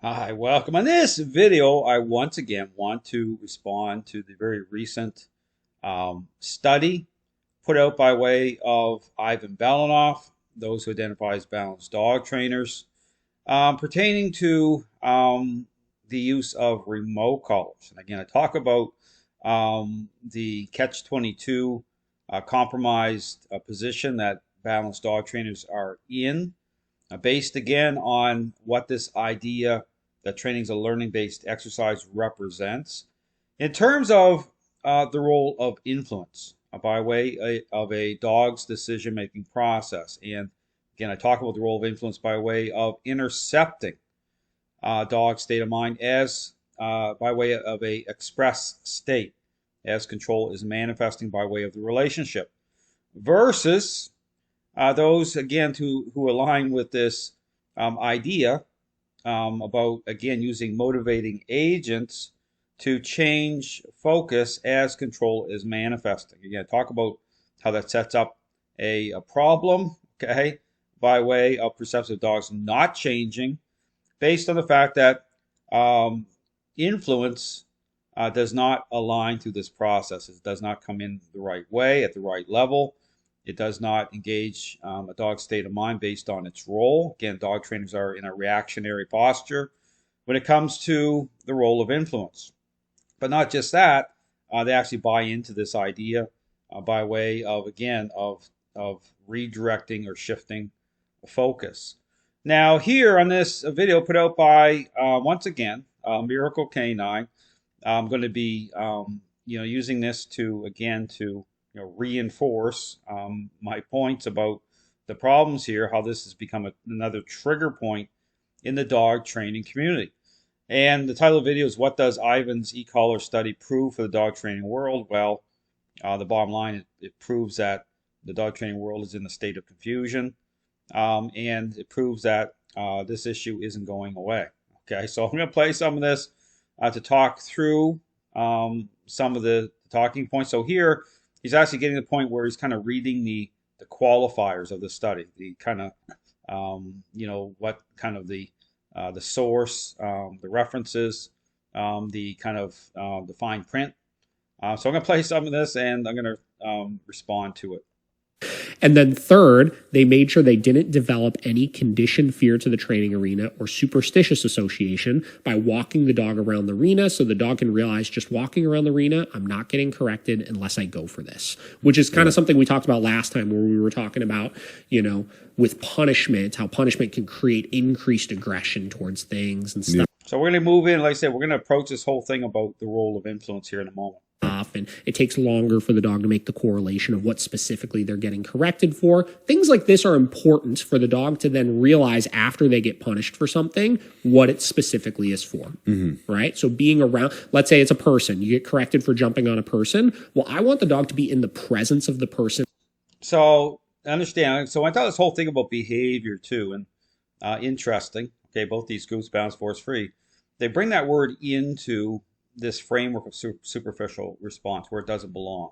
Hi, welcome. On this video, I once again want to respond to the very recent study put out by way of Ivan Balanoff, those who identify as balanced dog trainers, pertaining to the use of remote collars. And again, I talk about the catch-22 compromised position that balanced dog trainers are in, based again on what this idea that training is a learning-based exercise represents. In terms of the role of influence by way of a dog's decision-making process. And again, I talk about the role of influence by way of intercepting dog's state of mind as by way of a express state, as control is manifesting by way of the relationship, versus those again who align with this idea about again using motivating agents to change focus as control is manifesting. Again, talk about how that sets up a problem, okay, by way of perceptive dogs not changing based on the fact that influence does not align to this process. It does not come in the right way at the right level. It does not engage a dog's state of mind based on its role. Again, dog trainers are in a reactionary posture when it comes to the role of influence. But not just that, they actually buy into this idea by way of, again, of redirecting or shifting focus. Now, here on this video put out by, once again, Miracle Canine, I'm going to be, using this to, again, to reinforce my points about the problems here, how this has become another trigger point in the dog training community. And the title of the video is, what does Ivan's e-collar study prove for the dog training world? Well, the bottom line, it proves that the dog training world is in a state of confusion, and it proves that this issue isn't going away. Okay, so I'm going to play some of this to talk through some of the talking points. So here, he's actually getting to the point where he's kind of reading the qualifiers of the study, the kind of, what kind of the source, the references, the kind of the fine print. So I'm going to play some of this and I'm going to respond to it. And then third, they made sure they didn't develop any conditioned fear to the training arena or superstitious association by walking the dog around the arena, so the dog can realize just walking around the arena, I'm not getting corrected unless I go for this, which is kind of something we talked about last time where we were talking about, with punishment, how punishment can create increased aggression towards things and stuff. So we're going to move in, like I said, we're going to approach this whole thing about the role of influence here in a moment. And it takes longer for the dog to make the correlation of what specifically they're getting corrected for. Things like this are important for the dog to then realize after they get punished for something, what it specifically is for, right? So being around, let's say it's a person, you get corrected for jumping on a person. Well, I want the dog to be in the presence of the person. So understand, so I thought this whole thing about behavior too, and interesting, okay, both these groups, balanced, force free, they bring that word into this framework of superficial response where it doesn't belong,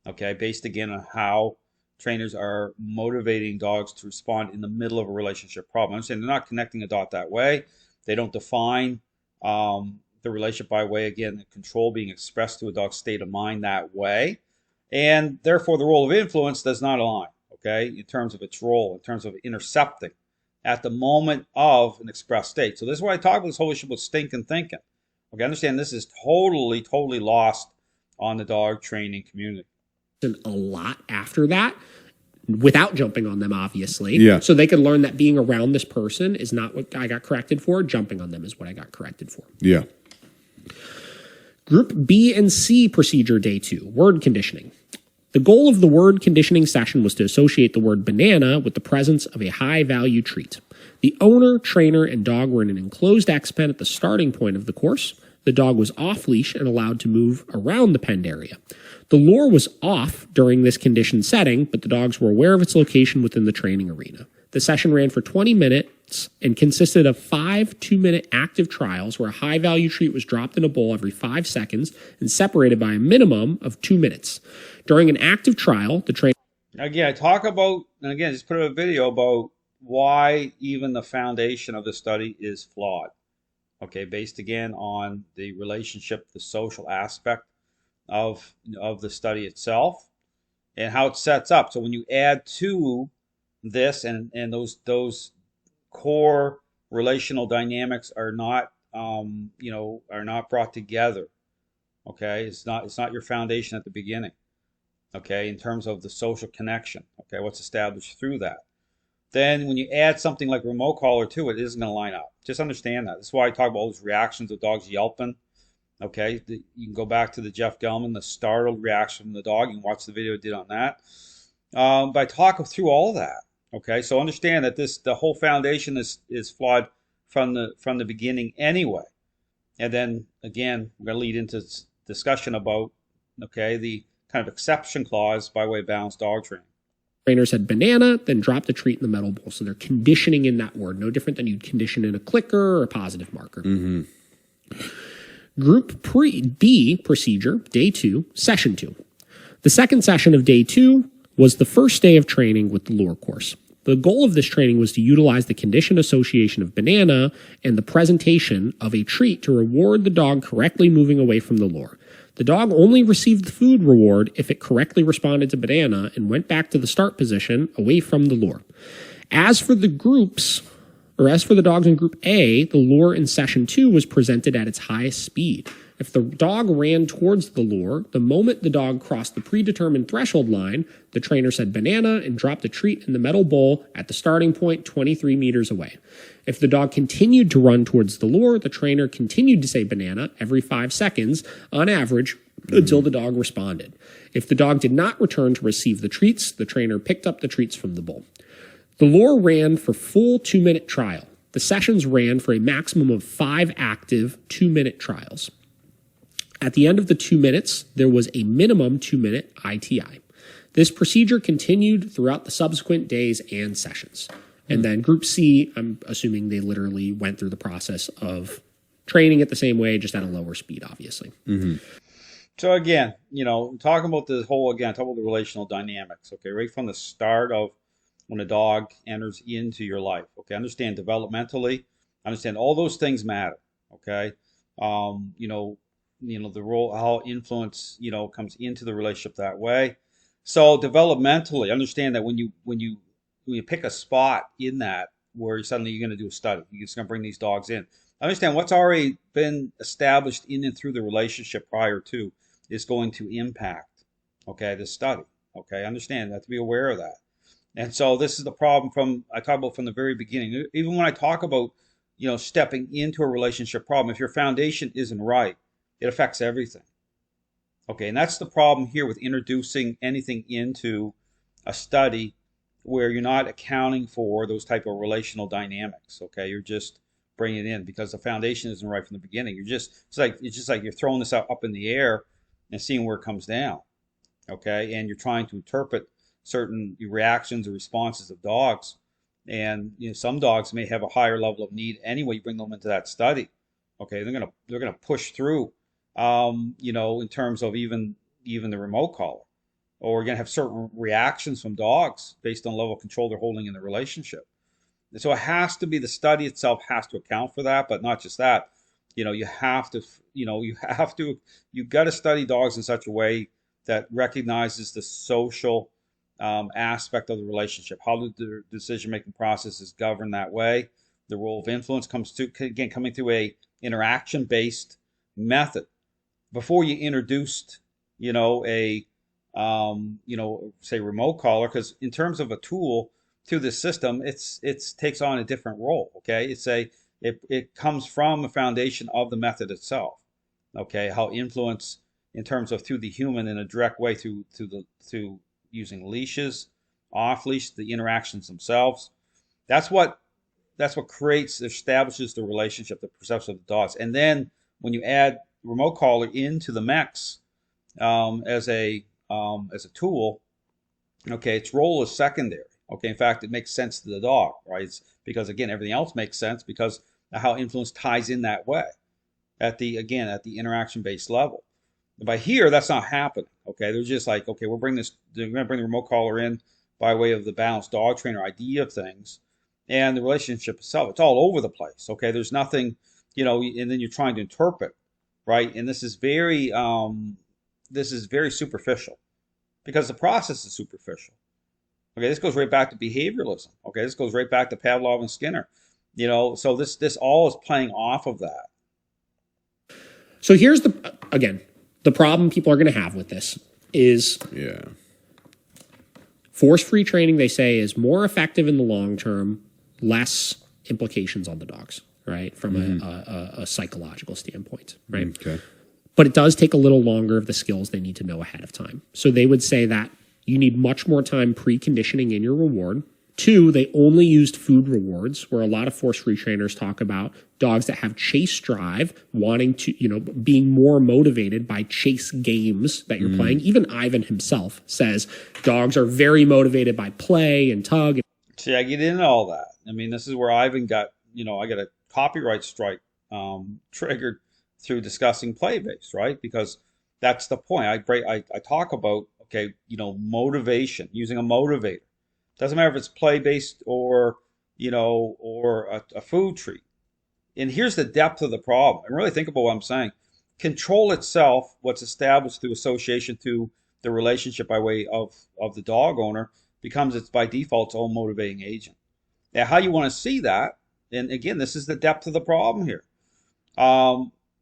okay, based again on how trainers are motivating dogs to respond in the middle of a relationship problem. I'm saying they're not connecting a dot that way. They don't define the relationship by way, again, the control being expressed to a dog's state of mind that way. And therefore, the role of influence does not align, okay, in terms of its role, in terms of intercepting at the moment of an expressed state. So this is why I talk about this whole issue about stinking thinking. Okay, understand this is totally lost on the dog training community. A lot after that, without jumping on them, obviously. Yeah. So they could learn that being around this person is not what I got corrected for. Jumping on them is what I got corrected for. Yeah. Group B and C procedure day 2, word conditioning. The goal of the word conditioning session was to associate the word banana with the presence of a high-value treat. The owner, trainer, and dog were in an enclosed X-pen at the starting point of the course. The dog was off-leash and allowed to move around the penned area. The lure was off during this conditioned setting, but the dogs were aware of its location within the training arena. The session ran for 20 minutes and consisted of 5 2-minute active trials where a high-value treat was dropped in a bowl every 5 seconds and separated by a minimum of 2 minutes. During an active trial, the trainer... Again, I talk about, and again, just put a video about why even the foundation of the study is flawed. Okay, based again on the relationship, the social aspect of the study itself and how it sets up. So when you add to this and those core relational dynamics are not are not brought together. Okay, it's not your foundation at the beginning. Okay, in terms of the social connection. Okay, what's established through that. Then when you add something like remote collar to it, it isn't going to line up. Just understand that. That's why I talk about all those reactions of dogs yelping. Okay, you can go back to the Jeff Gellman, the startled reaction from the dog. You can watch the video I did on that. But I talk through all that. Okay, so understand that the whole foundation is flawed from the beginning anyway. And then again, we're going to lead into discussion about the kind of exception clause by way of balanced dog training. Trainer said banana, then dropped a treat in the metal bowl. So they're conditioning in that word, no different than you'd condition in a clicker or a positive marker. Group B procedure, day 2, session 2. The second session of day 2 was the first day of training with the lure course. The goal of this training was to utilize the conditioned association of banana and the presentation of a treat to reward the dog correctly moving away from the lure. The dog only received the food reward if it correctly responded to banana and went back to the start position away from the lure. As for the dogs in Group A, the lure in Session 2 was presented at its highest speed. If the dog ran towards the lure, the moment the dog crossed the predetermined threshold line, the trainer said banana and dropped a treat in the metal bowl at the starting point 23 meters away. If the dog continued to run towards the lure, the trainer continued to say banana every 5 seconds on average until the dog responded. If the dog did not return to receive the treats, the trainer picked up the treats from the bowl. The lure ran for full 2-minute trial. The sessions ran for a maximum of 5 active 2-minute trials. At the end of the 2 minutes, there was a minimum 2-minute ITI. This procedure continued throughout the subsequent days and sessions. And then Group C, I'm assuming they literally went through the process of training it the same way, just at a lower speed, obviously. So again, talking about the relational dynamics, okay, right from the start of when a dog enters into your life, okay, understand developmentally, understand all those things matter, okay, the role, how influence, comes into the relationship that way. So developmentally, understand that when you pick a spot in that where you're going to do a study, you're just going to bring these dogs in. Understand what's already been established in and through the relationship prior to is going to impact, okay, the study. Okay, understand that, to be aware of that. And so this is the problem I talk about from the very beginning. Even when I talk about, stepping into a relationship problem, if your foundation isn't right, it affects everything. Okay, and that's the problem here with introducing anything into a study where you're not accounting for those type of relational dynamics. Okay, you're just bringing it in because the foundation isn't right from the beginning. It's just like you're throwing this up in the air and seeing where it comes down. Okay, and you're trying to interpret certain reactions or responses of dogs, and some dogs may have a higher level of need anyway. You bring them into that study. Okay, they're gonna push through. In terms of even the remote collar, or we're going to have certain reactions from dogs based on the level of control they're holding in the relationship. And so it has to be, the study itself has to account for that, but not just that. You got to study dogs in such a way that recognizes the social aspect of the relationship, how the decision-making process is governed that way. The role of influence coming through a interaction-based method. Before you introduced, say remote collar, because in terms of a tool to the system, it takes on a different role. Okay, it comes from the foundation of the method itself. Okay, how influence in terms of through the human in a direct way through using leashes, off leash, the interactions themselves. That's what establishes the relationship, the perception of the dogs, and then when you add remote collar into the mix as a tool, okay, its role is secondary. Okay, in fact, it makes sense to the dog, right? It's because again, everything else makes sense because of how influence ties in that way at the interaction-based level. But here, that's not happening. Okay, they're just like, okay, we're going to bring the remote collar in by way of the balanced dog trainer idea of things, and the relationship itself. It's all over the place. Okay, there's nothing and then you're trying to interpret, right? And this is very superficial because the process is superficial. Okay, this goes right back to behavioralism. Okay, this goes right back to Pavlov and Skinner. So this all is playing off of that. So here's the problem people are going to have with this is force-free training, they say, is more effective in the long term, less implications on the dogs, right? From a psychological standpoint, right? Okay. But it does take a little longer of the skills they need to know ahead of time. So they would say that you need much more time preconditioning in your reward. 2, they only used food rewards, where a lot of force-free trainers talk about dogs that have chase drive, wanting to, being more motivated by chase games that you're playing. Even Ivan himself says dogs are very motivated by play and tug. See, I get into all that. I mean, this is where Ivan got, I got a copyright strike triggered through discussing play-based, right? Because that's the point. I talk about, motivation, using a motivator. Doesn't matter if it's play-based or a food treat. And here's the depth of the problem. And really think about what I'm saying. Control itself, what's established through association to the relationship by way of the dog owner, becomes by default its own motivating agent. Now, how you want to see that, and again, this is the depth of the problem here,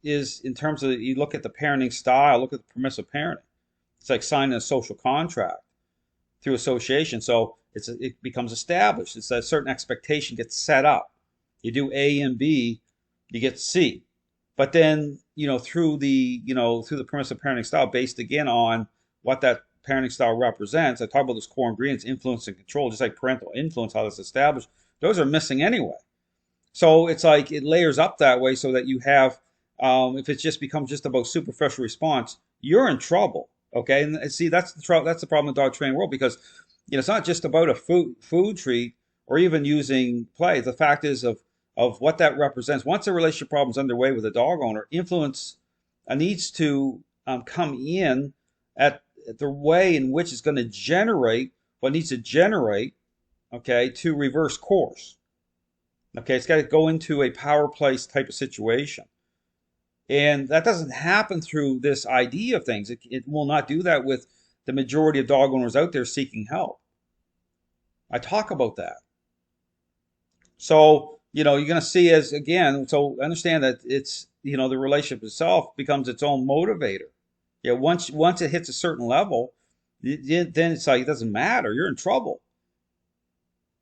is in terms of, you look at the parenting style, look at the permissive parenting. It's like signing a social contract through association. So it becomes established. It's that a certain expectation gets set up. You do A and B, you get C. But then, through the permissive parenting style, based again on what that parenting style represents, I talk about those core ingredients, influence and control, just like parental influence, how that's established. Those are missing anyway. So it's like it layers up that way so that you have, if it just becomes just about superficial response, you're in trouble. Okay, and see, that's the problem in the dog training world, because it's not just about a food treat or even using play. The fact is of what that represents. Once a relationship problem is underway with a dog owner, influence needs to come in at the way in which it's going to generate what needs to generate, okay, to reverse course. Okay, it's got to go into a power place type of situation. And that doesn't happen through this idea of things. It will not do that with the majority of dog owners out there seeking help. I talk about that. So, you're going to see so understand that it's, the relationship itself becomes its own motivator. Yeah, once it hits a certain level, then it's like, it doesn't matter. You're in trouble.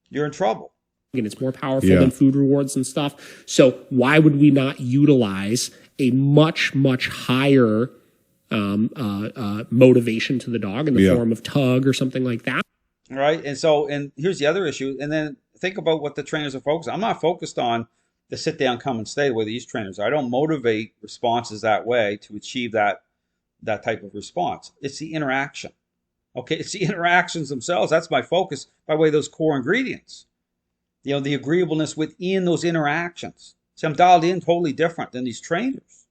You're in trouble. And it's more powerful than food rewards and stuff. So why would we not utilize a much, much higher motivation to the dog in the form of tug or something like that? Right. And here's the other issue. And then think about what the trainers are focused on. I'm not focused on the sit down, come and stay the way these trainers are. I don't motivate responses that way to achieve that type of response. It's the interaction. Okay. It's the interactions themselves. That's my focus by way of those core ingredients. The agreeableness within those interactions. See, I'm dialed in totally different than these trainers.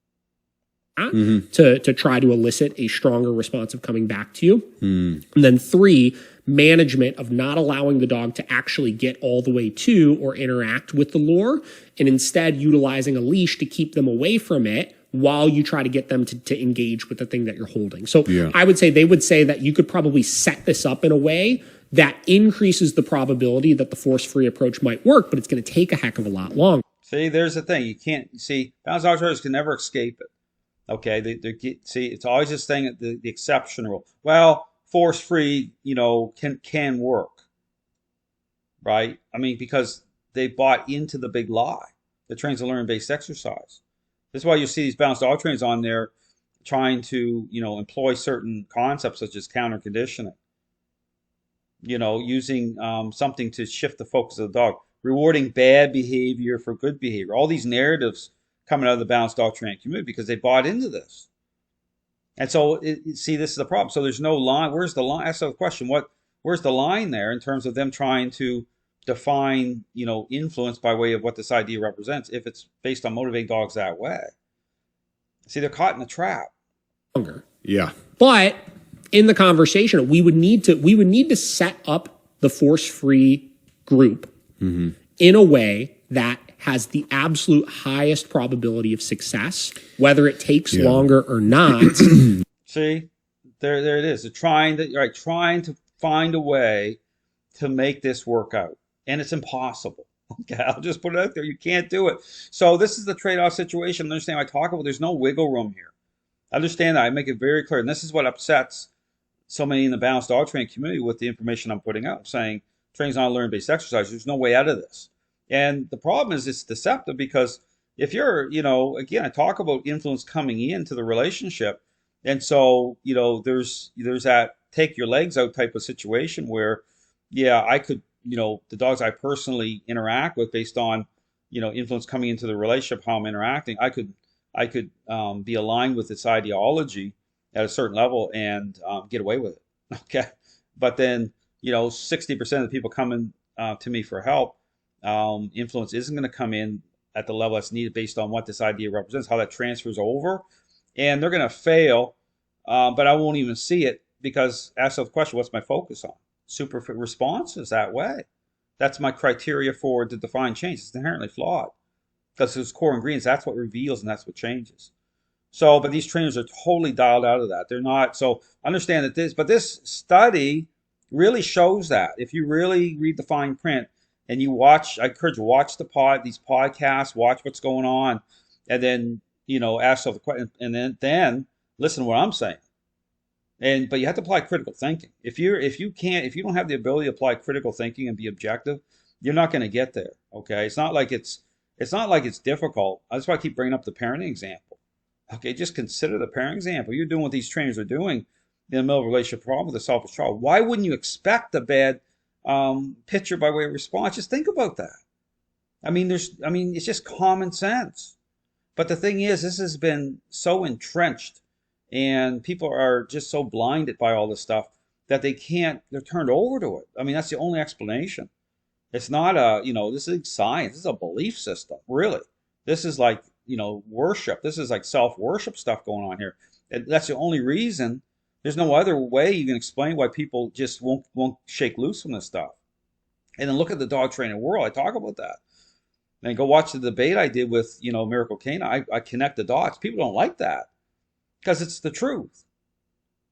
To try to elicit a stronger response of coming back to you. And then 3, management of not allowing the dog to actually get all the way to or interact with the lure, and instead utilizing a leash to keep them away from it while you try to get them to engage with the thing that you're holding. So I would say they would say that you could probably set this up in a way that increases the probability that the force-free approach might work, but it's going to take a heck of a lot longer. See, there's the thing. You can't see, balanced dog trainers can never escape it. Okay, see, it's always this thing, the exception rule. Well, force-free, can work, right? I mean, because they bought into the big lie that trains a learning-based exercise. This is why you see these balanced dog trainers on there trying to, employ certain concepts such as counter conditioning. Using something to shift the focus of the dog, rewarding bad behavior for good behavior. All these narratives coming out of the balanced dog training community because they bought into this. And so, see, this is the problem. So there's no line. Where's the line? That's the question. Where's the line there in terms of them trying to define, influence by way of what this idea represents if it's based on motivating dogs that way? See, they're caught in a trap. Yeah. But in the conversation, we would need to set up the force-free group in a way that has the absolute highest probability of success, whether it takes longer or not. See, there it is. They're trying to find a way to make this work out, and it's impossible. Okay, I'll just put it out there. You can't do it. So this is the trade-off situation. Understand? I talk about there's no wiggle room here. Understand that. I make it very clear, and this is what upsets so many in the balanced dog training community with the information I'm putting out, saying training's not a learn-based exercise. There's no way out of this. And the problem is it's deceptive because if you're, again, I talk about influence coming into the relationship. And so, there's that take your legs out type of situation where, I could, the dogs I personally interact with based on, influence coming into the relationship, how I'm interacting, I could be aligned with its ideology at a certain level and get away with it. Okay. But then, 60% of the people coming to me for help, influence isn't going to come in at the level that's needed based on what this idea represents, how that transfers over. And they're going to fail, but I won't even see it because ask the question, what's my focus on? Super responses that way. That's my criteria for the defined change. It's inherently flawed because those core ingredients, that's what reveals and that's what changes. So, but these trainers are totally dialed out of that. They're not. So understand that this study really shows that. If you really read the fine print and you watch, I encourage you watch these podcasts, watch what's going on, and then, ask yourself the question, and then listen to what I'm saying. But you have to apply critical thinking. If you don't have the ability to apply critical thinking and be objective, you're not going to get there. Okay. It's not like it's difficult. That's why I keep bringing up the parenting example. Okay, just consider the parent example. You're doing what these trainers are doing in the middle of a relationship problem with a selfish child. Why wouldn't you expect a bad picture by way of response? Just think about that. It's just common sense. But the thing is, this has been so entrenched, and people are just so blinded by all this stuff that they're turned over to it. That's the only explanation. It's not this is science. This is a belief system, really. This is like, worship. This is like self-worship stuff going on here. And that's the only reason. There's no other way you can explain why people just won't shake loose from this stuff. And then look at the dog training world. I talk about that. And go watch the debate I did with, Miracle Canine. I connect the dots. People don't like that because it's the truth.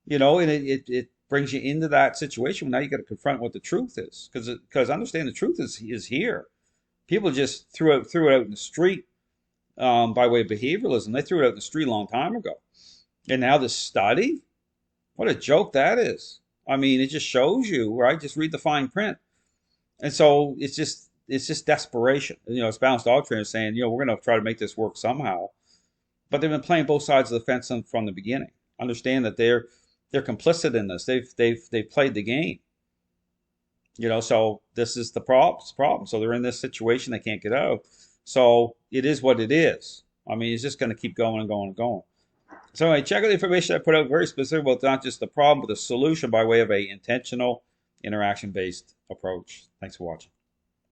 And it brings you into that situation. Now you got to confront what the truth is, because understand the truth is here. People just threw it out in the street. By way of behavioralism. They threw it out in the street a long time ago. And now this study, what a joke that is. It just shows you, right? Just read the fine print. And so it's just desperation. It's balanced dog trainers saying, we're going to try to make this work somehow. But they've been playing both sides of the fence from the beginning. Understand that they're complicit in this. They've played the game. So this is the problem. So they're in this situation they can't get out of. So it is what it is. It's just going to keep going and going and going. So anyway, check out the information I put out, very specific about not just the problem, but the solution by way of a intentional interaction-based approach. Thanks for watching.